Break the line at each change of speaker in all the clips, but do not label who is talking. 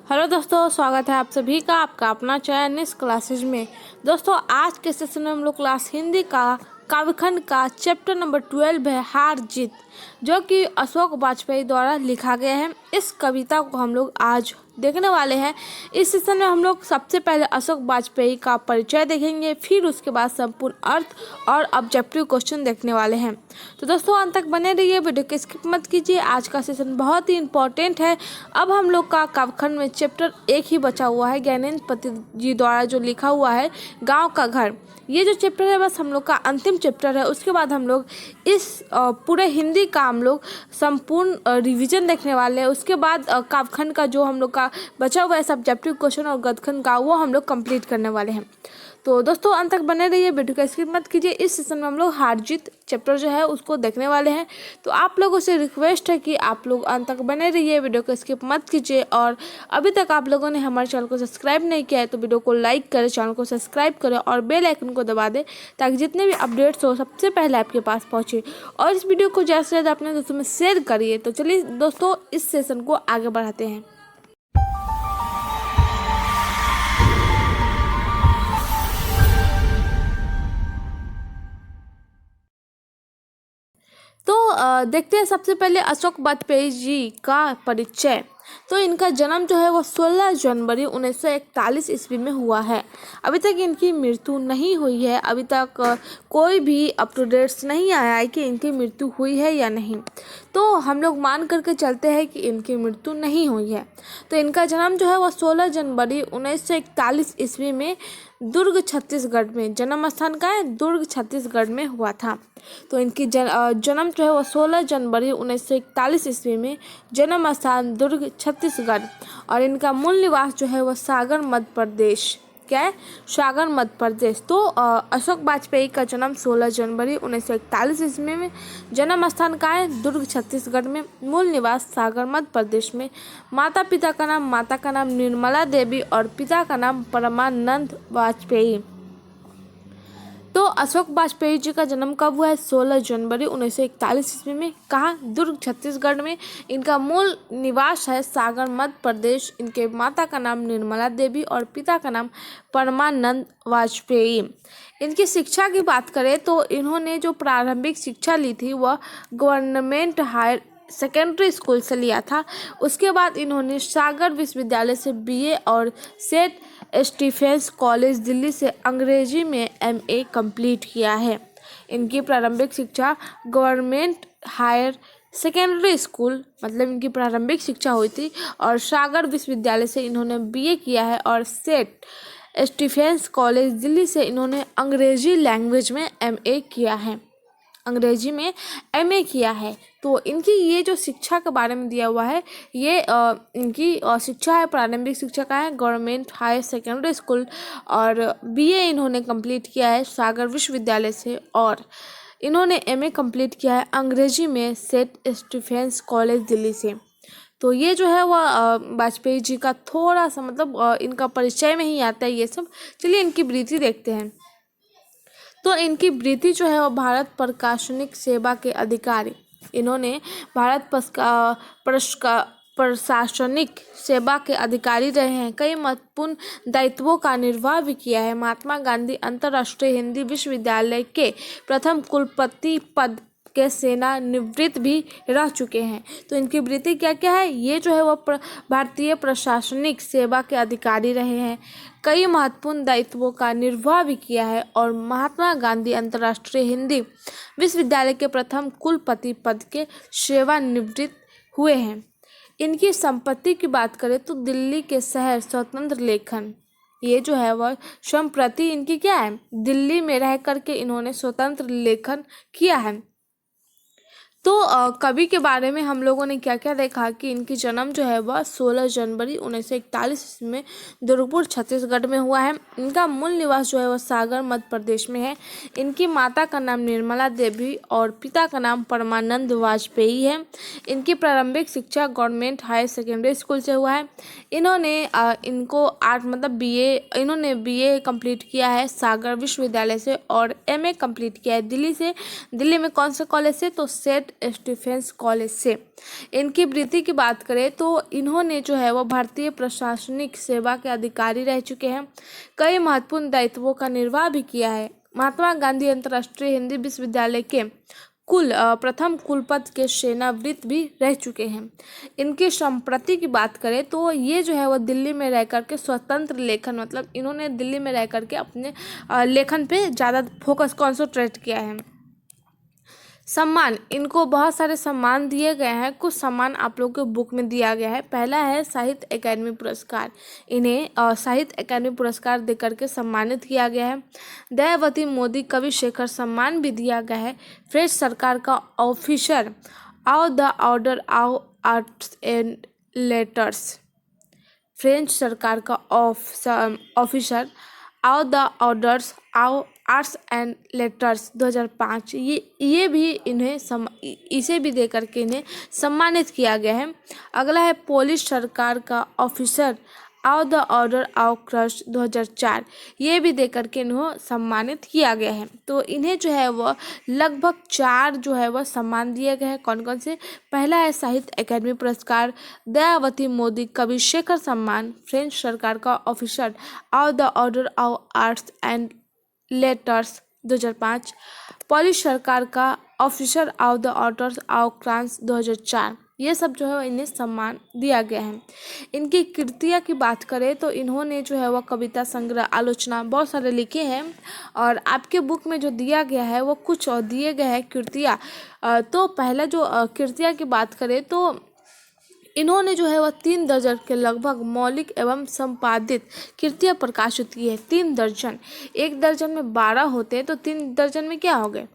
Hello दोस्तों, स्वागत है आप सभी का आपका अपना चैनल इस क्लासेज में। दोस्तों, आज के सेशन में हम लोग क्लास हिंदी का काव्यखंड का चैप्टर नंबर 12 है हार जीत, जो कि अशोक वाजपेयी द्वारा लिखा गया है। इस कविता को हम लोग आज देखने वाले हैं। इस सेशन में हम लोग सबसे पहले अशोक वाजपेयी का परिचय देखेंगे, फिर उसके बाद संपूर्ण अर्थ और ऑब्जेक्टिव क्वेश्चन देखने वाले हैं। तो दोस्तों, अंत तक बने रहिए, वीडियो को स्किप मत कीजिए। आज का सेशन बहुत ही इंपॉर्टेंट है। अब हम लोग का काव्यखंड में चैप्टर 1 ही बचा हुआ है, ज्ञानेंद्र पति जी द्वारा जो लिखा हुआ है गाँव का घर। ये जो चैप्टर है बस हम लोग का अंतिम चैप्टर है। उसके बाद हम लोग इस पूरे हिंदी का हम लोग संपूर्ण रिवीजन देखने वाले हैं। उसके बाद काव्यखंड का जो हम लोग का बचा हुआ है सब्जेक्टिव क्वेश्चन और गद्यखंड का, वो हम लोग कंप्लीट करने वाले हैं। तो दोस्तों, अंत तक बने रहिए, वीडियो का स्किप मत कीजिए। इस सेशन में हम लोग हार जीत चैप्टर जो है उसको देखने वाले हैं। तो आप लोगों से रिक्वेस्ट है कि आप लोग अंत तक बने रहिए, वीडियो को स्किप मत कीजिए। और अभी तक आप लोगों ने हमारे चैनल को सब्सक्राइब नहीं किया है तो वीडियो को लाइक करें, चैनल को सब्सक्राइब करें और बेल आइकन को दबा दें, ताकि जितने भी अपडेट्स हो सबसे पहले आपके पास पहुँचे। और इस वीडियो को ज़्यादा से ज़्यादा अपने दोस्तों में शेयर करिए। तो चलिए दोस्तों, इस सेशन को आगे बढ़ाते हैं। तो देखते हैं सबसे पहले अशोक वाजपेयी जी का परिचय। तो इनका जन्म जो है वो 16 जनवरी 1941 ईस्वी में हुआ है। अभी तक इनकी मृत्यु नहीं हुई है। अभी तक कोई भी अप टू डेट्स नहीं आया है कि इनकी मृत्यु हुई है या नहीं। तो हम लोग मान करके चलते हैं कि इनकी मृत्यु नहीं हुई है। तो इनका जन्म जो है वो 16 जनवरी 1941 ईस्वी में दुर्ग छत्तीसगढ़ में, जन्म स्थान का है दुर्ग छत्तीसगढ़ में हुआ था। तो इनकी जन्म जो है वो 16 जनवरी 1941 ईस्वी में, जन्म स्थान दुर्ग छत्तीसगढ़। और इनका मूल निवास जो है वो सागर मध्य प्रदेश, क्या है, सागर मध्य प्रदेश। तो अशोक वाजपेयी का जन्म 16 जनवरी 1941 ईस्वी में, जन्म स्थान का है दुर्ग छत्तीसगढ़ में, मूल निवास सागर मध्य प्रदेश में। माता का नाम निर्मला देवी और पिता का नाम परमानंद वाजपेयी। तो अशोक वाजपेयी जी का जन्म कब हुआ है? 16 जनवरी 1941 ईस्वी में। कहाँ? दुर्ग छत्तीसगढ़ में। इनका मूल निवास है सागर मध्य प्रदेश। इनके माता का नाम निर्मला देवी और पिता का नाम परमानंद वाजपेयी। इनकी शिक्षा की बात करें तो इन्होंने जो प्रारंभिक शिक्षा ली थी वह गवर्नमेंट हायर सेकेंडरी स्कूल से लिया था। उसके बाद इन्होंने सागर विश्वविद्यालय से बीए और सेंट स्टीफेंस कॉलेज दिल्ली से अंग्रेजी में एमए कंप्लीट किया है। इनकी प्रारंभिक शिक्षा गवर्नमेंट हायर सेकेंडरी स्कूल, मतलब इनकी प्रारंभिक शिक्षा हुई थी, और सागर विश्वविद्यालय से इन्होंने बीए किया है और सेंट स्टीफेंस कॉलेज दिल्ली से इन्होंने अंग्रेजी लैंग्वेज में एमए किया है, अंग्रेजी में एमए किया है। तो इनकी ये जो शिक्षा के बारे में दिया हुआ है, ये इनकी शिक्षा है, प्रारंभिक शिक्षा का है गवर्नमेंट हायर सेकेंडरी स्कूल, और बीए इन्होंने कंप्लीट किया है सागर विश्वविद्यालय से, और इन्होंने एमए कंप्लीट किया है अंग्रेजी में सेंट स्टीफेंस कॉलेज दिल्ली से। तो ये जो है वह वाजपेयी जी का थोड़ा सा मतलब इनका परिचय में ही आता है ये सब। चलिए इनकी वृत्ति देखते हैं। तो इनकी वृत्ति जो है वो भारत प्रशासनिक सेवा के अधिकारी। इन्होंने भारत प्रशासनिक सेवा के अधिकारी रहे हैं। कई महत्वपूर्ण दायित्वों का निर्वाह भी किया है। महात्मा गांधी अंतर्राष्ट्रीय हिंदी विश्वविद्यालय के प्रथम कुलपति पद के सेना निवृत्त भी रह चुके हैं। तो इनकी वृत्ति क्या क्या है? ये जो है वो भारतीय प्रशासनिक सेवा के अधिकारी रहे हैं, कई महत्वपूर्ण दायित्वों का निर्वाह भी किया है, और महात्मा गांधी अंतर्राष्ट्रीय हिंदी विश्वविद्यालय के प्रथम कुलपति पद के सेवानिवृत्त हुए हैं। इनकी संपत्ति की बात करें तो दिल्ली के शहर स्वतंत्र लेखन, ये जो है वह संप्रति इनकी क्या है, दिल्ली में रह करके इन्होंने स्वतंत्र लेखन किया है। तो कवि के बारे में हम लोगों ने क्या क्या देखा कि इनकी जन्म जो है वह 16 जनवरी 1941 ईस्वी में दुर्गपुर छत्तीसगढ़ में हुआ है। इनका मूल निवास जो है वह सागर मध्य प्रदेश में है। इनकी माता का नाम निर्मला देवी और पिता का नाम परमानंद वाजपेयी है। इनकी प्रारंभिक शिक्षा गवर्नमेंट हायर सेकेंडरी स्कूल से हुआ है। इन्होंने इन्होंने बीए कंप्लीट किया है सागर विश्वविद्यालय से और एमए कंप्लीट किया है दिल्ली से। दिल्ली में कौन से कॉलेज से? तो सेंट सेंट स्टीफेंस कॉलेज से। इनकी वृत्ति की बात करें तो इन्होंने जो है वो भारतीय प्रशासनिक सेवा के अधिकारी रह चुके हैं, कई महत्वपूर्ण दायित्वों का निर्वाह भी किया है। महात्मा गांधी अंतर्राष्ट्रीय हिंदी विश्वविद्यालय के प्रथम कुलपति के सेवानिवृत्त भी रह चुके हैं। इनकी संप्रति की बात करें तो ये जो है वो दिल्ली में रह करके स्वतंत्र लेखन, मतलब इन्होंने दिल्ली में रह करके अपने लेखन पे ज़्यादा फोकस कॉन्सेंट्रेट किया है। सम्मान, इनको बहुत सारे सम्मान दिए गए हैं। कुछ सम्मान आप लोगों के बुक में दिया गया है। पहला है साहित्य अकादमी पुरस्कार, इन्हें साहित्य अकादमी पुरस्कार देकर के सम्मानित किया गया है। दयावती मोदी कवि शेखर सम्मान भी दिया गया है। फ्रेंच सरकार का officer of the order of arts and letters, French सरकार का officer of the orders of arts and letters 2005, ये भी इसे भी देकर के इन्हें सम्मानित किया गया है। अगला है पोलिश सरकार का officer of the order of crust 2004, ये भी देकर के इन्हें सम्मानित किया गया है। तो इन्हें जो है वह लगभग 4 जो है वह सम्मान दिए गए हैं। कौन कौन से? पहला है साहित्य अकादमी पुरस्कार, दयावती मोदी कवि शेखर सम्मान, फ्रेंच सरकार का officer of the order of arts and letters 2005, Polish सरकार का officer of the order of crust 2004, ये सब जो है इन्हें सम्मान दिया गया है। इनकी कृतियाँ की बात करें तो इन्होंने जो है वह कविता संग्रह, आलोचना बहुत सारे लिखे हैं, और आपके बुक में जो दिया गया है वो कुछ और दिए गए हैं कृतियाँ। तो पहला जो कृतियाँ की बात करें तो इन्होंने जो है वह 3 दर्जन के लगभग मौलिक एवं संपादित कृतियाँ प्रकाशित की है। 3 दर्जन, 1 दर्जन में 12 होते हैं तो 3 दर्जन में क्या हो गए?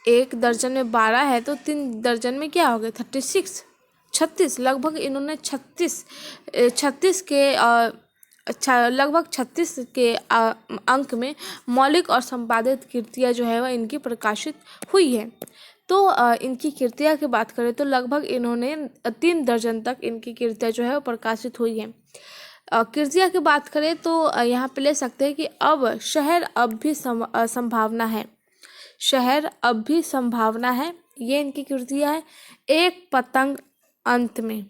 1 दर्जन में 12 है तो 3 दर्जन में क्या हो गए? 36 लगभग इन्होंने 36 के लगभग 36 के अंक में मौलिक और संपादित कृतियाँ जो है वह इनकी प्रकाशित हुई है। तो इनकी कृतियाँ की बात करें तो लगभग इन्होंने 3 दर्जन तक इनकी कृतियाँ जो है वो प्रकाशित हुई है। कृतियाँ की बात करें तो यहाँ पे ले सकते हैं कि अब शहर अब भी संभावना है, शहर अब भी संभावना है, ये इनकी कृतियाँ है। एक पतंग अंत में,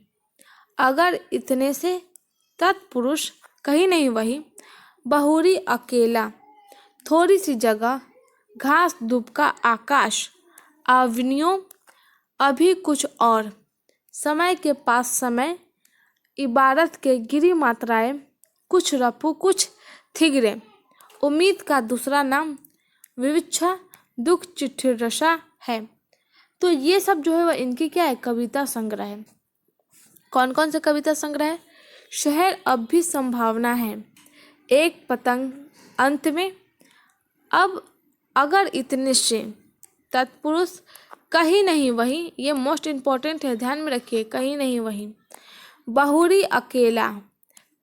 अगर इतने से तत्पुरुष कहीं नहीं वही, बहुरी अकेला, थोड़ी सी जगह, घास धूप का आकाश, अवनियों अभी कुछ और, समय के पास समय, इबारत के गिरी मात्राएं, कुछ रफू कुछ थिगरे, उम्मीद का दूसरा नाम, विविक्षा दुख चिट्ठी रसा है। तो ये सब जो है वह इनकी क्या है? कविता संग्रह है। कौन कौन से कविता संग्रह है? शहर अब भी संभावना है, एक पतंग अंत में, अब अगर इतने से, तत्पुरुष कहीं नहीं वही, ये मोस्ट इम्पोर्टेंट है, ध्यान में रखिए, कहीं नहीं वही, बहुरी अकेला,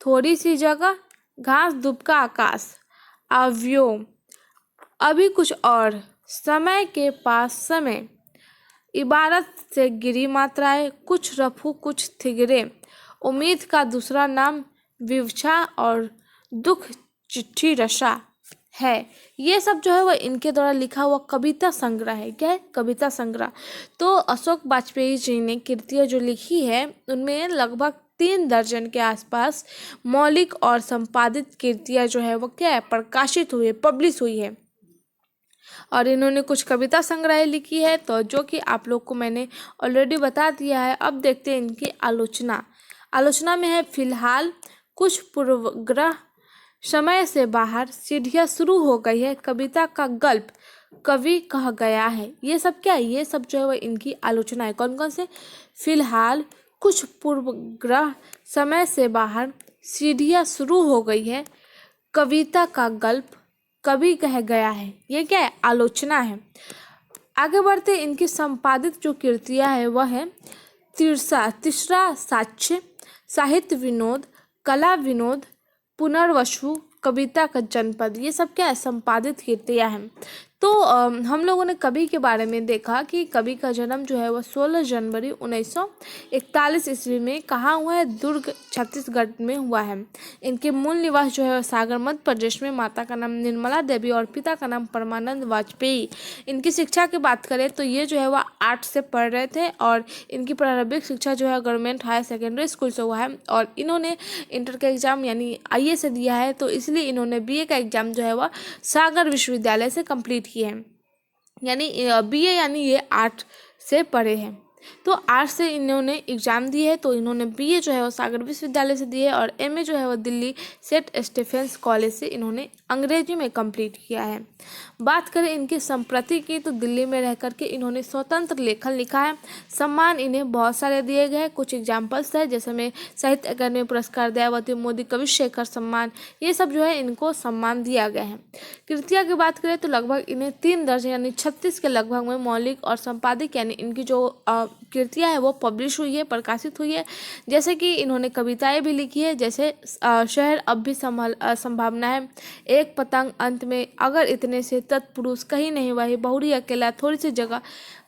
थोड़ी सी जगह, घास धूप का आकाश, अवयव अभी कुछ और, समय के पास समय, इबारत से गिरी मात्राएं, कुछ रफू कुछ थिगरे, उम्मीद का दूसरा नाम, विवक्षा और दुख चिट्ठी रसा है। ये सब जो है वह इनके द्वारा लिखा हुआ कविता संग्रह है। क्या है? कविता संग्रह। तो अशोक वाजपेयी जी ने कृतियाँ जो लिखी है उनमें लगभग 3 दर्जन के आसपास मौलिक और संपादित कृतियाँ जो है वो क्या है? प्रकाशित हुई है, पब्लिश हुई है। और इन्होंने कुछ कविता संग्रह लिखी है, तो जो कि आप लोग को मैंने ऑलरेडी बता दिया है। अब देखते हैं इनकी आलोचना। आलोचना में है फिलहाल, कुछ पूर्वग्रह, समय से बाहर, सीढ़ियाँ शुरू हो गई है, कविता का गल्प, कवि कह गया है। ये सब क्या है? ये सब जो है वो इनकी आलोचना है। कौन कौन से? फिलहाल, कुछ पूर्वग्रह, समय से बाहर, सीढ़ियाँ शुरू हो गई है, कविता का गल्प, कवि कह गया है। ये क्या है? आलोचना है। आगे बढ़ते इनकी संपादित जो कृतियाँ है वह है तीसरा साक्ष्य, साहित्य विनोद, कला विनोद, पुनर्वसु, कविता का जनपद। ये सब क्या है? संपादित कृतियाँ हैं। तो हम लोगों ने कवि के बारे में देखा कि कवि का जन्म जो है वह 16 जनवरी 1941 ईस्वी में कहाँ हुआ है, दुर्ग छत्तीसगढ़ में हुआ है। इनके मूल निवास जो है वह सागर मध्य प्रदेश में। माता का नाम निर्मला देवी और पिता का नाम परमानंद वाजपेयी। इनकी शिक्षा की बात करें तो ये जो है वह 8 से पढ़ रहे थे और इनकी प्रारंभिक शिक्षा जो है गवर्नमेंट हायर सेकेंडरी स्कूल से हुआ है और इन्होंने इंटर का एग्जाम यानी आईए से दिया है, तो इसलिए इन्होंने बीए का एग्जाम जो है वह सागर विश्वविद्यालय से कंप्लीट किए हैं। यानी बीए यानी ये 8 से पढ़े हैं, तो 8 से इन्होंने एग्ज़ाम दिए है, तो इन्होंने बीए जो है वो सागर विश्वविद्यालय से दिए और एमए जो है वो दिल्ली सेंट स्टीफेंस कॉलेज से इन्होंने अंग्रेजी में कंप्लीट किया है। बात करें इनकी संप्रति की तो दिल्ली में रह करके इन्होंने स्वतंत्र लेखन लिखा है। सम्मान इन्हें बहुत सारे दिए गए हैं, कुछ एग्जाम्पल्स है जैसे में साहित्य अकादमी पुरस्कार, दयावती मोदी कवि शेखर सम्मान, ये सब जो है इनको सम्मान दिया गया है। कृतियाँ की बात करें तो लगभग इन्हें 3 दर्जन यानी 36 के लगभग में मौलिक और संपादिक यानी इनकी जो कृतियाँ है वो पब्लिश हुई है, प्रकाशित हुई है। जैसे कि इन्होंने कविताएं भी लिखी है, जैसे शहर अब भी संभावना है, एक पतंग अंत में, अगर इतने से तत्पुरुष कहीं नहीं वही, बहुरी अकेला, थोड़ी सी जगह,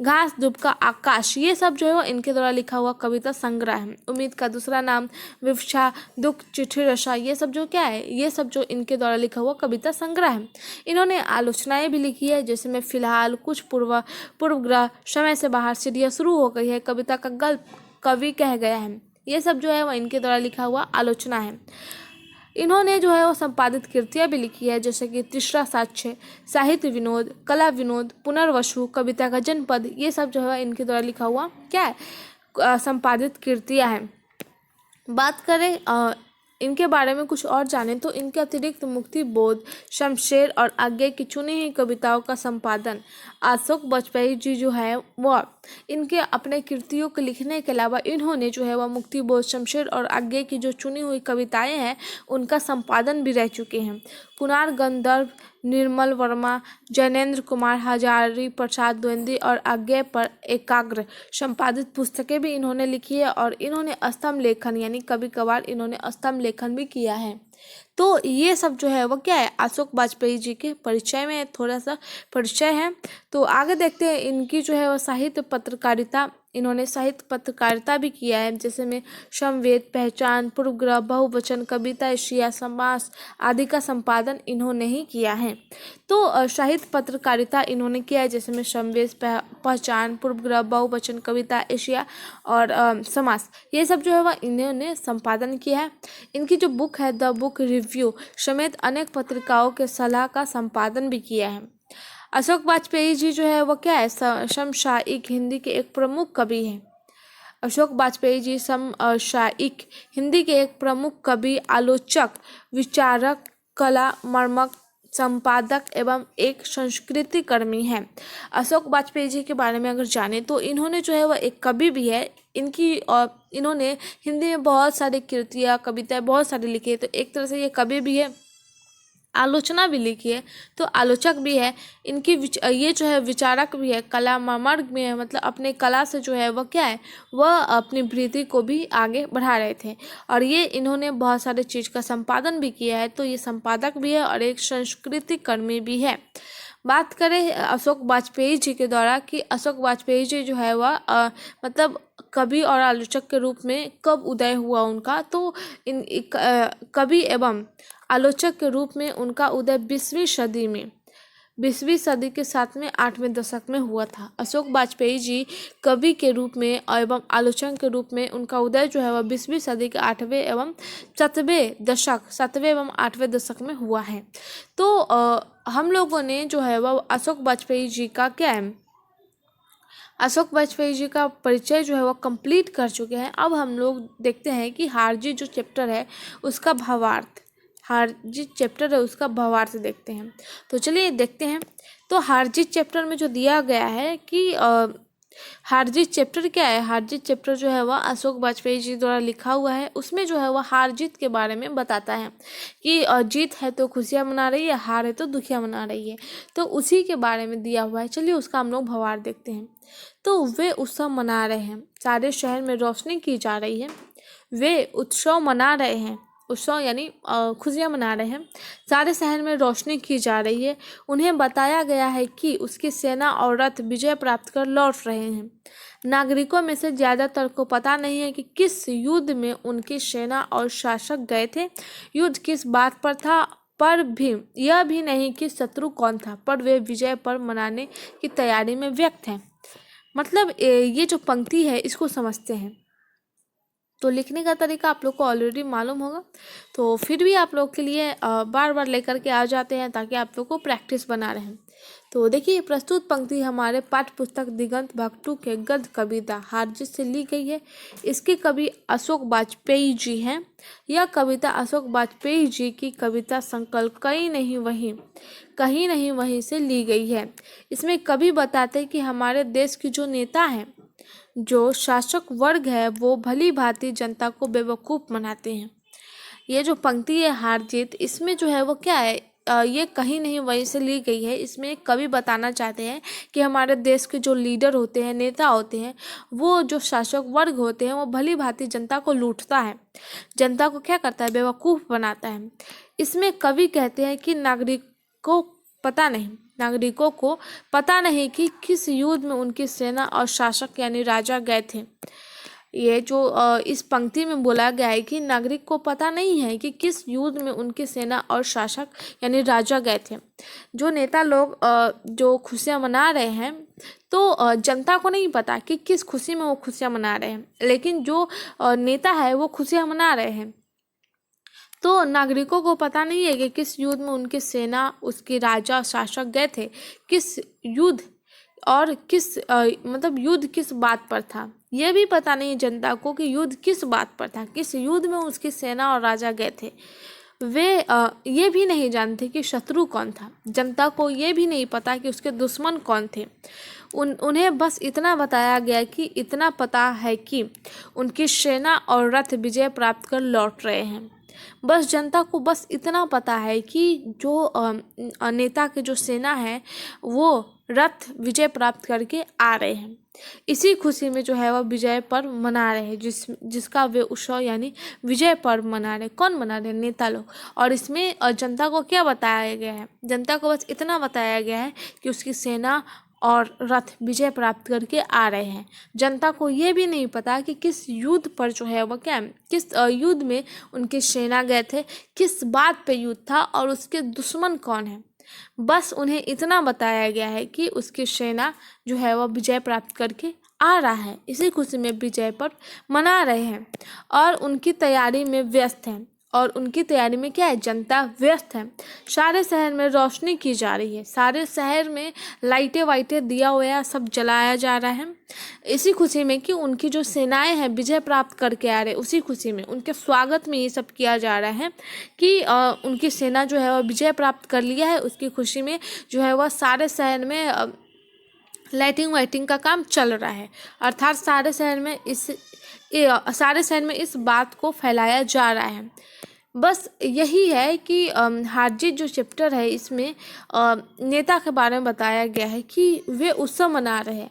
घास धूप का आकाश, ये सब जो है वो इनके द्वारा लिखा हुआ कविता संग्रह है। उम्मीद का दूसरा नाम, विवक्षा, दुख, चिट्ठी रसा, ये सब जो क्या है, ये सब जो इनके द्वारा लिखा हुआ कविता संग्रह है। इन्होंने आलोचनाएं भी लिखी है, जैसे में फिलहाल, कुछ पूर्वग्रह, समय से बाहर, सीढ़ियाँ शुरू हो गई है, कविता का गल्प, कवि कह गया है, ये सब जो है वो इनके द्वारा लिखा हुआ आलोचना है। इन्होंने जो है वो संपादित कृतियाँ भी लिखी है, जैसे कि तीसरा साक्ष्य, साहित्य विनोद, कला विनोद, पुनर्वसु, कविता का जनपद, ये सब जो है इनके द्वारा लिखा हुआ क्या है, संपादित कृतियाँ हैं। बात करें इनके बारे में कुछ और जानें तो इनके अतिरिक्त मुक्ति बोध, शमशेर और आगे की चुनी हुई कविताओं का संपादन अशोक वाजपेयी जी जो है वह इनके अपने कृतियों को लिखने के अलावा इन्होंने जो है वह मुक्ति बोध, शमशेर और आगे की जो चुनी हुई कविताएं हैं उनका संपादन भी रह चुके हैं। कुणार गंधर्व, निर्मल वर्मा, जैनेन्द्र कुमार, हजारी प्रसाद द्विवेदी और आज्ञा पर एकाग्र संपादित पुस्तकें भी इन्होंने लिखी है और इन्होंने स्तंभ लेखन यानी कभी कभार इन्होंने स्तंभ लेखन भी किया है। तो ये सब जो है वो क्या है, अशोक वाजपेयी जी के परिचय में थोड़ा सा परिचय है। तो आगे देखते हैं इनकी जो है वो साहित्य पत्रकारिता, इन्होंने साहित्य पत्रकारिता भी किया है, जैसे में समवेत, पहचान, पूर्वग्रह, बहुवचन, कविता, एशिया, समास आदि का संपादन इन्होंने ही किया है। तो साहित्य पत्रकारिता इन्होंने किया है, जैसे में समवेत, पहचान, पूर्वग्रह, बहुवचन, कविता, एशिया और समास, ये सब जो है वह इन्होंने संपादन किया है। इनकी जो बुक है द बुक रिव्यू समेत अनेक पत्रिकाओं के सलाह का संपादन भी किया है। अशोक वाजपेयी जी जो है वो क्या है, समसामयिक हिंदी के एक प्रमुख कवि हैं। अशोक वाजपेयी जी समसामयिक हिंदी के एक प्रमुख कवि, आलोचक, विचारक, कला मर्मक, संपादक एवं एक संस्कृति कर्मी हैं। अशोक वाजपेयी जी के बारे में अगर जाने तो इन्होंने जो है वह एक कवि भी है। इन्होंने हिंदी में बहुत सारी कृतियाँ, कविताएं बहुत सारी लिखी है, तो एक तरह से ये कवि भी है, आलोचना भी लिखी है, तो आलोचक भी है। इनकी ये जो है विचारक भी है, कला मार्ग में है, मतलब अपने कला से जो है वह क्या है, वह अपनी वृत्ति को भी आगे बढ़ा रहे थे और ये इन्होंने बहुत सारे चीज़ का संपादन भी किया है, तो ये संपादक भी है और एक सांस्कृतिक कर्मी भी है। बात करें अशोक वाजपेयी जी के द्वारा कि अशोक वाजपेयी जी जो है वह मतलब कवि और आलोचक के रूप में कब उदय हुआ उनका, तो कवि एवं आलोचक के रूप में उनका उदय 20वीं सदी में 20वीं सदी के 7वें 8वें दशक में हुआ था। अशोक वाजपेयी जी कवि के रूप में एवं आलोचक के रूप में उनका उदय जो है वह 20वीं सदी के 8वें एवं 7वें एवं 8वें दशक में हुआ है। तो हम लोगों ने जो है वह अशोक वाजपेयी जी का क्या है, अशोक वाजपेयी जी का परिचय जो है वह कंप्लीट कर चुके हैं। अब हम लोग देखते हैं कि हार जीत जो चैप्टर है उसका भावार्थ, हार जीत चैप्टर है उसका भावार्थ देखते हैं। तो चलिए देखते हैं। तो हार जीत चैप्टर में जो दिया गया है कि हार जीत चैप्टर क्या है, हार जीत चैप्टर जो है वह अशोक वाजपेयी जी द्वारा लिखा हुआ है। उसमें जो है वह हार जीत के बारे में बताता है कि जीत है तो खुशियाँ मना रही है, हार है तो दुखियाँ मना रही है, तो उसी के बारे में दिया हुआ है। चलिए उसका हम लोग भावार्थ देखते हैं। तो वे उत्सव मना रहे हैं, सारे शहर में रोशनी की जा रही है, वे उत्सव मना रहे हैं, उत्सव यानी खुशियाँ मना रहे हैं। सारे शहर में रोशनी की जा रही है। उन्हें बताया गया है कि उसकी सेना और रथ विजय प्राप्त कर लौट रहे हैं। नागरिकों में से ज़्यादातर को पता नहीं है कि किस युद्ध में उनकी सेना और शासक गए थे, युद्ध किस बात पर था, पर भी यह भी नहीं कि शत्रु कौन था, पर वे विजय पर मनाने की तैयारी में व्यक्त हैं। मतलब ये जो पंक्ति है इसको समझते हैं। तो लिखने का तरीका आप लोग को ऑलरेडी मालूम होगा, तो फिर भी आप लोग के लिए बार बार लेकर के आ जाते हैं ताकि आप लोग को प्रैक्टिस बना रहें। तो देखिए, प्रस्तुत पंक्ति हमारे पाठ्य पुस्तक दिगंत भक्तु के गद्य कविता हारजीत से ली गई है। इसके कवि अशोक वाजपेयी जी हैं। यह कविता अशोक वाजपेयी जी की कविता संकल्प कहीं नहीं वहीं से ली गई है। इसमें कवि बताते हैं कि हमारे देश की जो नेता हैं, जो शासक वर्ग है, वो भली भांति जनता को बेवकूफ़ बनाते हैं। ये जो पंक्ति है हार जीत, इसमें जो है वो क्या है, ये कहीं नहीं वहीं से ली गई है। इसमें कवि बताना चाहते हैं कि हमारे देश के जो लीडर होते हैं, नेता होते हैं, वो जो शासक वर्ग होते हैं, वो भली भांति जनता को लूटता है, जनता को क्या करता है, बेवकूफ़ बनाता है। इसमें कवि कहते हैं कि नागरिकों को पता नहीं कि किस युद्ध में उनकी सेना और शासक यानी राजा गए थे। ये जो इस पंक्ति में बोला गया है कि नागरिक को पता नहीं है कि किस युद्ध में उनकी सेना और शासक यानी राजा गए थे। जो नेता लोग जो खुशियाँ मना रहे हैं, तो जनता को नहीं पता कि किस खुशी में वो खुशियाँ मना रहे हैं, लेकिन जो नेता है वो खुशियाँ मना रहे हैं। तो नागरिकों को पता नहीं है कि किस युद्ध में उनकी सेना, उसके राजा शासक गए थे, किस युद्ध और मतलब युद्ध किस बात पर था। यह भी पता नहीं जनता को कि युद्ध किस बात पर था, किस युद्ध में उसकी सेना और राजा गए थे। वे ये भी नहीं जानते कि शत्रु कौन था। जनता को ये भी नहीं पता कि उसके दुश्मन कौन थे। उन्हें बस इतना बताया गया कि इतना पता है कि उनकी सेना और रथ विजय प्राप्त कर लौट रहे हैं। बस जनता को बस इतना पता है कि जो नेता के जो सेना है वो रथ विजय प्राप्त करके आ रहे हैं। इसी खुशी में जो है वह विजय पर्व मना रहे हैं, जिसका वे उत्सव यानी विजय पर्व मना रहे। कौन मना रहे? नेता लोग। और इसमें जनता को क्या बताया गया है? जनता को बस इतना बताया गया है कि उसकी सेना और रथ विजय प्राप्त करके आ रहे हैं। जनता को ये भी नहीं पता कि किस युद्ध पर जो है वह क्या, किस युद्ध में उनकी सेना गए थे, किस बात पे युद्ध था और उसके दुश्मन कौन है। बस उन्हें इतना बताया गया है कि उसकी सेना जो है वह विजय प्राप्त करके आ रहा है। इसी खुशी में विजय पर्व मना रहे हैं और उनकी तैयारी में व्यस्त हैं। और उनकी तैयारी में क्या है? जनता व्यस्त है। सारे शहर में रोशनी की जा रही है, सारे शहर में लाइटें वाइटें दिया हुआ सब जलाया जा रहा है, इसी खुशी में कि उनकी जो सेनाएं हैं विजय प्राप्त करके आ रहे, उसी खुशी में उनके स्वागत में ये सब किया जा रहा है कि उनकी सेना जो है वह विजय प्राप्त कर लिया है। उसकी खुशी में जो है वह सारे शहर में लाइटिंग वाइटिंग का काम चल रहा है। अर्थात सारे शहर में इस बात को फैलाया जा रहा है। बस यही है कि हारजीत जो चैप्टर है इसमें नेता के बारे में बताया गया है कि वे उत्सव मना रहे हैं।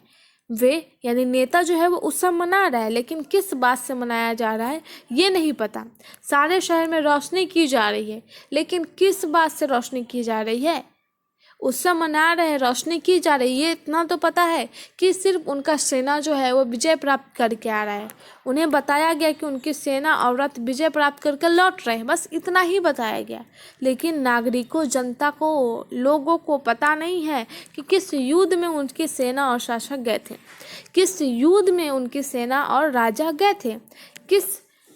वे यानी नेता जो है वो उत्सव मना रहा है, लेकिन किस बात से मनाया जा रहा है ये नहीं पता। सारे शहर में रोशनी की जा रही है, लेकिन किस बात से रोशनी की जा रही है? उत्सव मना रहे हैं, रोशनी की जा रही है, ये इतना तो पता है कि सिर्फ उनका सेना जो है वो विजय प्राप्त करके आ रहा है। उन्हें बताया गया कि उनकी सेना और रथ विजय प्राप्त करके लौट रहे हैं, बस इतना ही बताया गया। लेकिन नागरिकों, जनता को, लोगों को पता नहीं है कि किस युद्ध में उनकी सेना और शासक गए थे, किस युद्ध में उनकी सेना और राजा गए थे, किस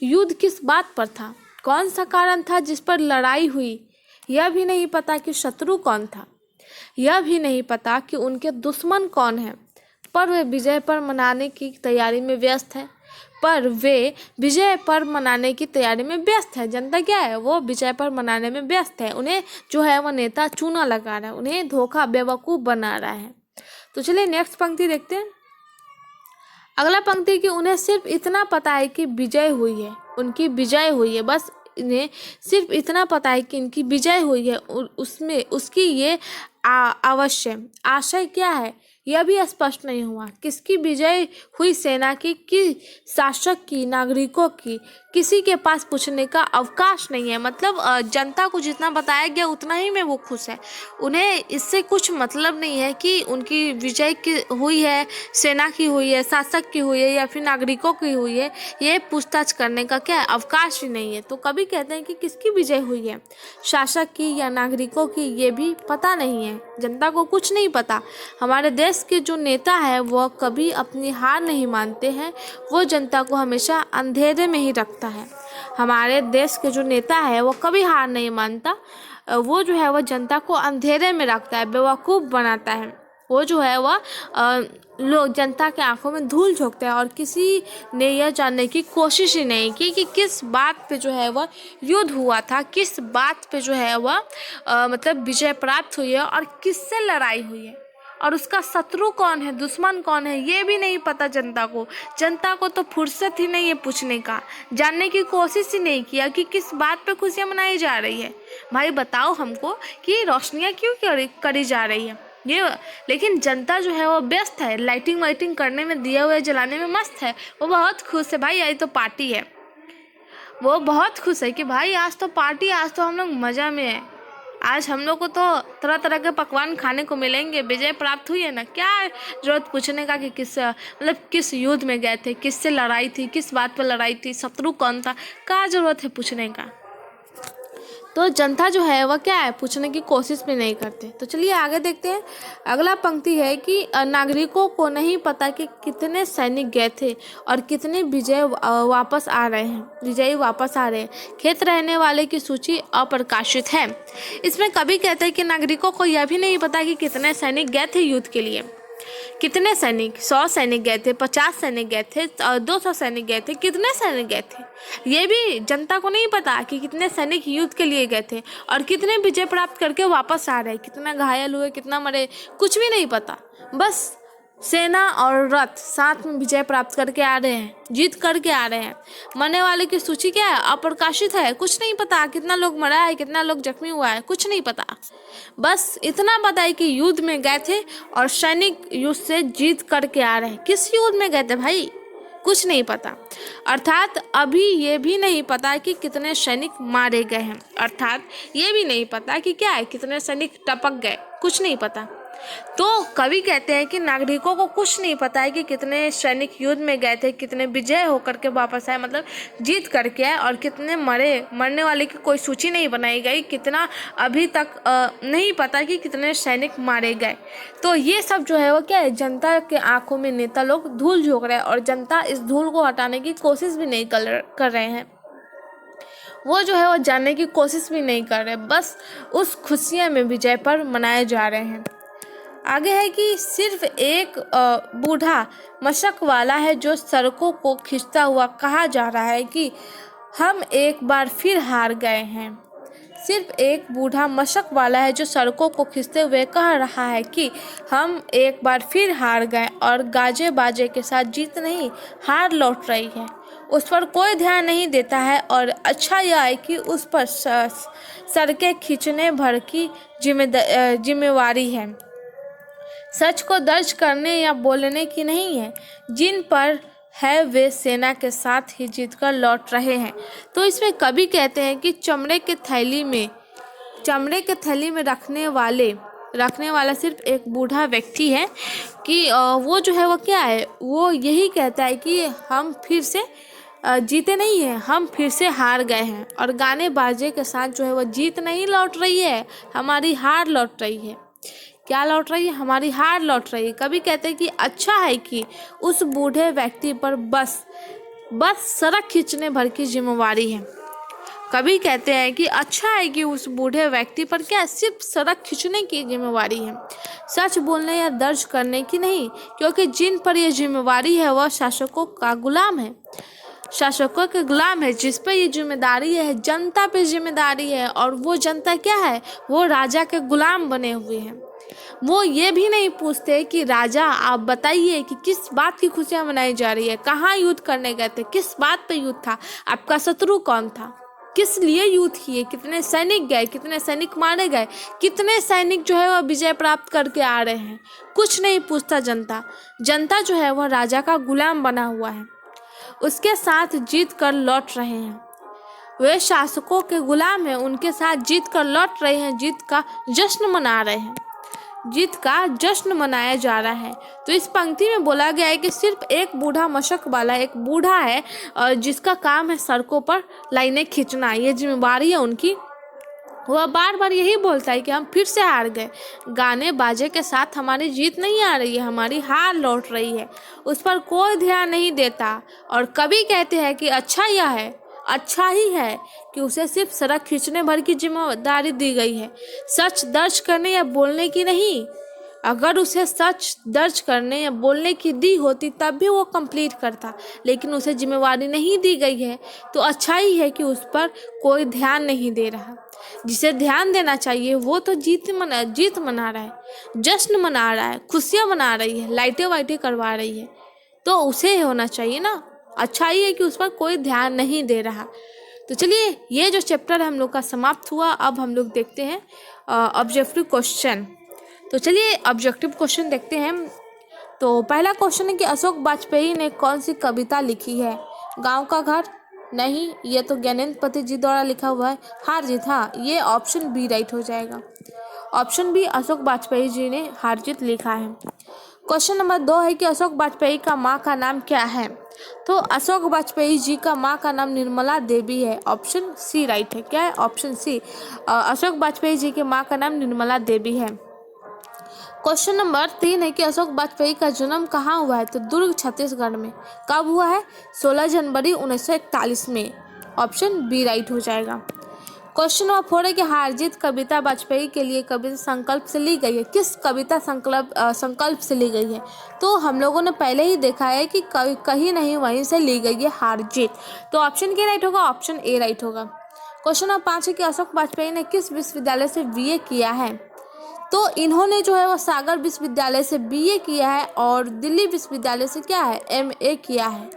युद्ध किस बात पर था, कौन सा कारण था जिस पर लड़ाई हुई। यह भी नहीं पता कि शत्रु कौन था, यह भी नहीं पता कि उनके दुश्मन कौन हैं। पर वे विजय पर्व मनाने की तैयारी में व्यस्त है। जनता क्या है? वो विजय पर्व मनाने में व्यस्त है। उन्हें जो है वो नेता चूना लगा रहा है, उन्हें धोखा, बेवकूफ़ बना रहा है। तो चलिए नेक्स्ट पंक्ति देखते हैं। अगला पंक्ति कि उन्हें सिर्फ इतना पता है कि विजय हुई है, उनकी विजय हुई है। बस इन्हें सिर्फ इतना पता है कि इनकी विजय हुई है। उसमें उसकी ये अवश्य आशय क्या है यह भी स्पष्ट नहीं हुआ। किसकी विजय हुई, सेना की कि शासक की, नागरिकों की? किसी के पास पूछने का अवकाश नहीं है। मतलब जनता को जितना बताया गया उतना ही में वो खुश है। उन्हें इससे कुछ मतलब नहीं है कि उनकी विजय की हुई है, सेना की हुई है, शासक की हुई है या फिर नागरिकों की हुई है। ये पूछताछ करने का क्या अवकाश ही नहीं है। तो कभी कहते हैं कि किसकी विजय हुई है, शासक की या नागरिकों की, ये भी पता नहीं है। जनता को कुछ नहीं पता। हमारे देश के जो नेता है वह कभी अपनी हार नहीं मानते हैं। वो जनता को हमेशा अंधेरे में ही रखता है। हमारे देश के जो नेता है वो कभी हार नहीं मानता। वो जो है वह जनता को अंधेरे में रखता है, बेवकूफ़ बनाता है। वो जो है वह लोग जनता के आंखों में धूल झोंकते हैं। और किसी ने यह जानने की कोशिश ही नहीं की कि किस बात पे जो है वह युद्ध हुआ था, किस बात पे जो है वह मतलब विजय प्राप्त हुई है और किससे लड़ाई हुई है और उसका शत्रु कौन है, दुश्मन कौन है, ये भी नहीं पता जनता को। जनता को तो फुर्सत ही नहीं है पूछने का, जानने की कोशिश ही नहीं किया कि किस बात पे खुशियाँ मनाई जा रही है। भाई बताओ हमको कि रोशनियाँ क्यों करी जा रही है ये। लेकिन जनता जो है वो व्यस्त है, लाइटिंग वाइटिंग करने में, दिए हुए जलाने में मस्त है। वो बहुत खुश है भाई, आई तो पार्टी है। वो बहुत खुश है कि भाई आज तो पार्टी, आज तो हम लोग मज़ा में है, आज हम लोग को तो तरह तरह के पकवान खाने को मिलेंगे, विजय प्राप्त हुई है ना। क्या जरूरत पूछने का कि किस मतलब किस युद्ध में गए थे, किससे लड़ाई थी, किस बात पर लड़ाई थी, शत्रु कौन था, क्या जरूरत है पूछने का। तो जनता जो है वह क्या है, पूछने की कोशिश भी नहीं करते। तो चलिए आगे देखते हैं। अगला पंक्ति है कि नागरिकों को नहीं पता कि कितने सैनिक गए थे और कितने विजयी वापस आ रहे हैं। खेत रहने वाले की सूची अप्रकाशित है। इसमें कभी कहते हैं कि नागरिकों को यह भी नहीं पता कि कितने सैनिक गए थे युद्ध के लिए। कितने सैनिक, 100 सैनिक गए थे, 50 सैनिक गए थे, 200 सैनिक गए थे, कितने सैनिक गए थे, ये भी जनता को नहीं पता कि कितने सैनिक युद्ध के लिए गए थे और कितने विजय प्राप्त करके वापस आ रहे, कितना घायल हुए, कितना मरे, कुछ भी नहीं पता। बस सेना और रथ साथ में विजय प्राप्त करके आ रहे हैं, जीत करके आ रहे हैं। मरने वाले की सूची क्या है, अप्रकाशित है, कुछ नहीं पता कितना लोग मरा है, कितना लोग जख्मी हुआ है, कुछ नहीं पता। बस इतना पता है कि युद्ध में गए थे और सैनिक युद्ध से जीत करके आ रहे हैं। किस युद्ध में गए थे भाई, कुछ नहीं पता। अर्थात अभी ये भी नहीं पता कि कितने सैनिक मारे गए हैं, अर्थात ये भी नहीं पता कि क्या है, कितने सैनिक टपक गए, कुछ नहीं पता। तो कवि कहते हैं कि नागरिकों को कुछ नहीं पता है कि कितने सैनिक युद्ध में गए थे, कितने विजय होकर के वापस आए, मतलब जीत करके आए, और कितने मरे, मरने वाले की कोई सूची नहीं बनाई गई, कितना अभी तक नहीं पता कि कितने सैनिक मारे गए। तो ये सब जो है वो क्या है, जनता के आंखों में नेता लोग धूल झोंक रहे हैं और जनता इस धूल को हटाने की कोशिश भी नहीं कर रहे हैं। वो जो है वो जानने की कोशिश भी नहीं कर रहे, बस उस खुशियाँ में विजय पर मनाए जा रहे हैं। आगे है कि सिर्फ एक बूढ़ा मशक वाला है जो सड़कों को खींचता हुआ कहा जा रहा है कि हम एक बार फिर हार गए हैं। सिर्फ एक बूढ़ा मशक वाला है जो सड़कों को खींचते हुए कह रहा है कि हम एक बार फिर हार गए, और गाजे बाजे के साथ जीत नहीं, हार लौट रही है। उस पर कोई ध्यान नहीं देता है, और अच्छा यह है कि उस पर सड़कें खींचने भर की जिम्मेवारी है, सच को दर्ज करने या बोलने की नहीं है। जिन पर है वे सेना के साथ ही जीतकर लौट रहे हैं। तो इसमें कवि कहते हैं कि चमड़े के थैली में रखने वाला सिर्फ एक बूढ़ा व्यक्ति है कि वो जो है वो क्या है, वो यही कहता है कि हम फिर से जीते नहीं हैं, हम फिर से हार गए हैं, और गाने बाजे के साथ जो है वो जीत नहीं लौट रही है, हमारी हार लौट रही है। क्या लौट रही है, हमारी हार लौट रही है। कभी कहते हैं कि अच्छा है कि उस बूढ़े व्यक्ति पर बस सड़क खींचने भर की जिम्मेवारी है। कभी कहते हैं कि अच्छा है कि उस बूढ़े व्यक्ति पर क्या सिर्फ सड़क खींचने की जिम्मेवारी है, सच बोलने या दर्ज करने की नहीं, क्योंकि जिन पर यह जिम्मेवारी है वह शासकों के गुलाम है, जिस पर ये जिम्मेदारी है, जनता पे जिम्मेदारी है, और वो जनता क्या है, वो राजा के गुलाम बने हुए हैं। वो ये भी नहीं पूछते कि राजा आप बताइए कि किस बात की खुशियाँ मनाई जा रही है, कहाँ युद्ध करने गए थे, किस बात पे युद्ध था, आपका शत्रु कौन था। किस लिए युद्ध किए, कितने सैनिक गए, कितने सैनिक मारे गए, कितने सैनिक जो है वह विजय प्राप्त करके आ रहे हैं, कुछ नहीं पूछता जनता। जनता जो है वह राजा का गुलाम बना हुआ है, उसके साथ जीत कर लौट रहे हैं। वे शासकों के गुलाम हैं, उनके साथ जीत कर लौट रहे हैं, जीत का जश्न मना रहे हैं, जीत का जश्न मनाया जा रहा है। तो इस पंक्ति में बोला गया है कि सिर्फ एक बूढ़ा मशक वाला, एक बूढ़ा है जिसका काम है सड़कों पर लाइनें खींचना, ये जिम्मेवारी है उनकी। वह बार बार यही बोलता है कि हम फिर से हार गए, गाने बाजे के साथ हमारी जीत नहीं आ रही है, हमारी हार लौट रही है, उस पर कोई ध्यान नहीं देता। और कभी कहते हैं कि अच्छा यह है, अच्छा ही है कि उसे सिर्फ सड़क खींचने भर की जिम्मेदारी दी गई है, सच दर्ज करने या बोलने की नहीं। अगर उसे सच दर्ज करने या बोलने की दी होती तब भी वो कंप्लीट करता, लेकिन उसे जिम्मेवारी नहीं दी गई है। तो अच्छा ही है कि उस पर कोई ध्यान नहीं दे रहा। जिसे ध्यान देना चाहिए वो तो जीत मना रहा है, जश्न मना रहा है, खुशियाँ मना रही है, लाइटें वाइटें करवा रही है, तो उसे होना चाहिए ना। अच्छा ही है कि उस पर कोई ध्यान नहीं दे रहा। तो चलिए, ये जो चैप्टर हम लोग का समाप्त हुआ। अब हम लोग देखते हैं ऑब्जेक्टिव क्वेश्चन। तो चलिए ऑब्जेक्टिव क्वेश्चन देखते हैं। तो पहला क्वेश्चन है कि अशोक वाजपेयी ने कौन सी कविता लिखी है? गांव का घर? नहीं, ये तो ज्ञानेंद्र पति जी द्वारा लिखा हुआ है। हार जीत, हाँ, ये ऑप्शन बी राइट हो जाएगा। ऑप्शन बी, अशोक वाजपेयी जी ने हार जीत लिखा है। क्वेश्चन नंबर 2 है कि अशोक वाजपेयी का माँ का नाम क्या है? तो अशोक वाजपेयी जी का माँ का नाम निर्मला देवी है। ऑप्शन सी राइट है। क्या है? ऑप्शन सी, अशोक वाजपेयी जी के माँ का नाम निर्मला देवी है। क्वेश्चन नंबर 3 है कि अशोक वाजपेयी का जन्म कहाँ हुआ है? तो दुर्ग, छत्तीसगढ़ में। कब हुआ है? 16 जनवरी 1941 में। ऑप्शन बी राइट हो जाएगा। क्वेश्चन नंबर 4 है कि हार जीत कविता वाजपेयी के लिए कविता संकल्प से ली गई है। किस कविता संकल्प से ली गई है? तो हम लोगों ने पहले ही देखा है कि कहीं नहीं वहीं से ली गई है हार जीत। तो ऑप्शन क्या राइट होगा? ऑप्शन ए राइट होगा। क्वेश्चन नंबर 5 है कि अशोक वाजपेयी ने किस विश्वविद्यालय से बीए किया है? तो इन्होंने जो है वो सागर विश्वविद्यालय से बीए किया है और दिल्ली विश्वविद्यालय से क्या है? एमए किया है,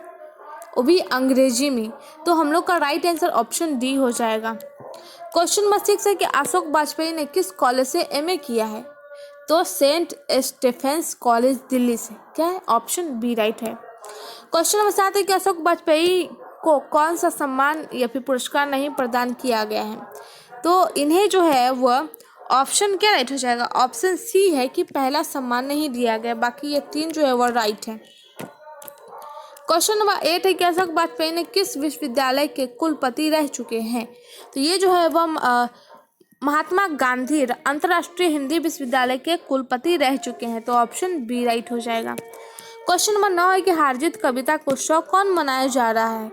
वो भी अंग्रेजी में। तो हम लोग का राइट आंसर ऑप्शन डी हो जाएगा। क्वेश्चन नंबर 6 है कि अशोक वाजपेयी ने किस कॉलेज से एमए किया है? तो सेंट स्टेफेंस कॉलेज, दिल्ली से। क्या है? ऑप्शन बी राइट है। क्वेश्चन नंबर 7 है कि अशोक वाजपेयी को कौन सा सम्मान या फिर पुरस्कार नहीं प्रदान किया गया है? तो इन्हें जो है वह ऑप्शन क्या राइट हो जाएगा? ऑप्शन सी है कि पहला सम्मान नहीं दिया गया, बाकी ये 3 जो है वह राइट है। क्वेश्चन नंबर 8 है कि अशोक वाजपेयी ने किस विश्वविद्यालय के कुलपति रह चुके हैं? तो ये जो है वह महात्मा गांधी अंतर्राष्ट्रीय हिंदी विश्वविद्यालय के कुलपति रह चुके हैं। तो ऑप्शन बी राइट हो जाएगा। क्वेश्चन नंबर 9 है कि हारजीत कविता को उत्सव कौन मनाया जा रहा है?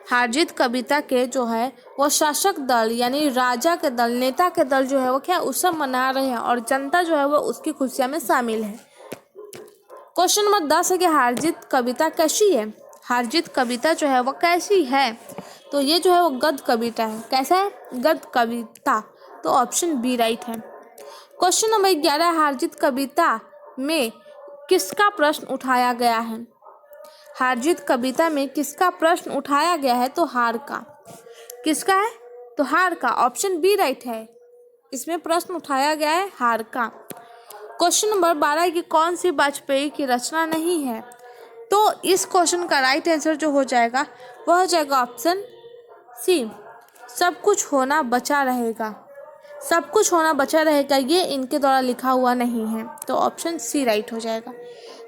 हारजीत कविता के जो है वो शासक दल यानी राजा के दल, नेता के दल जो है वो क्या उत्सव मना रहे हैं और जनता जो है वो उसकी खुशियां में शामिल है। क्वेश्चन नंबर 10 है कि हारजीत कविता कैसी है? हारजीत कविता जो है वो कैसी है? तो ये जो है वो गद्य कविता है। कैसा है? गद्य कविता। तो ऑप्शन बी राइट है। क्वेश्चन नंबर 11, हारजीत कविता में किसका प्रश्न उठाया गया है? हारजीत कविता में किसका प्रश्न उठाया गया है? तो हार का। किसका है? तो हार का। ऑप्शन बी राइट है, इसमें प्रश्न उठाया गया है हार का। क्वेश्चन नंबर 12 की कौन सी वाजपेयी की रचना नहीं है? तो इस क्वेश्चन का राइट आंसर जो हो जाएगा वह हो जाएगा ऑप्शन सी, सब कुछ होना बचा रहेगा। सब कुछ होना बचा रहेगा ये इनके द्वारा लिखा हुआ नहीं है। तो ऑप्शन सी राइट हो जाएगा।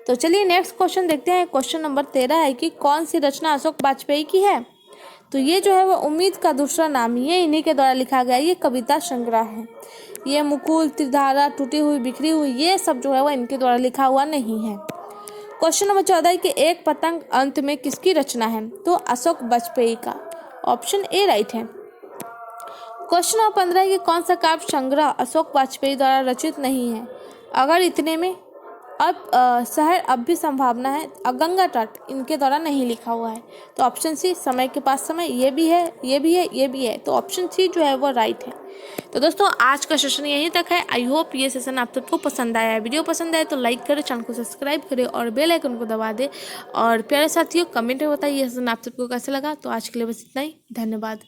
तो चलिए नेक्स्ट क्वेश्चन देखते हैं। क्वेश्चन नंबर 13 है कि कौन सी रचना अशोक वाजपेयी की है? तो ये जो है वो उम्मीद का दूसरा नाम, ये इन्हीं के द्वारा लिखा गया ये कविता संग्रह है। ये मुकुल, त्रिधारा, टूटी हुई, बिखरी हुई, ये सब जो है वो इनके द्वारा लिखा हुआ नहीं है। क्वेश्चन नंबर 14 कि एक पतंग अंत में किसकी रचना है? तो अशोक वाजपेयी का। ऑप्शन ए राइट है। क्वेश्चन नंबर 15 कि कौन सा काव्य संग्रह अशोक वाजपेयी द्वारा रचित नहीं है? अगर इतने में, अब शहर अब भी संभावना है, गंगा तट, इनके द्वारा नहीं लिखा हुआ है। तो ऑप्शन सी, समय के पास समय, ये भी है, ये भी है, ये भी है। तो ऑप्शन सी जो है वो राइट है। तो दोस्तों आज का सेशन यहीं तक है। आई होप ये सेशन आप सबको पसंद आया है। वीडियो पसंद आए तो लाइक करें, चैनल को सब्सक्राइब करें और बेल आइकन को दबा दें। और प्यारे साथियों कमेंट में बताइए ये सेशन आप सबको कैसा लगा। तो आज के लिए बस इतना ही, धन्यवाद।